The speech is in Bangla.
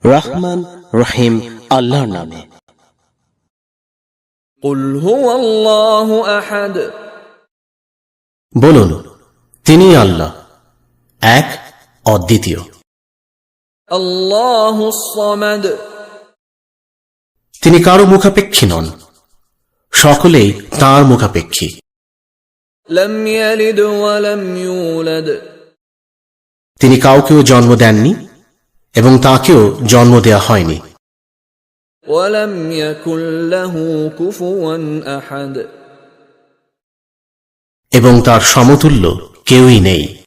রহমান রহিম আল্লাহর নামে। قل هو الله أحد বলুন, তিনি আল্লাহ, এক, অদ্বিতীয়। الله الصمد তিনি কারো মুখাপেক্ষী নন, সকলেই তাঁর মুখাপেক্ষী। لم يلد ولم يولد তিনি কাউকেও জন্ম দেননি এবং তাকেও জন্ম দেয়া হয়নি। ولم يكن له كفوا أحد এবং তার সমতুল্য কেউই নেই।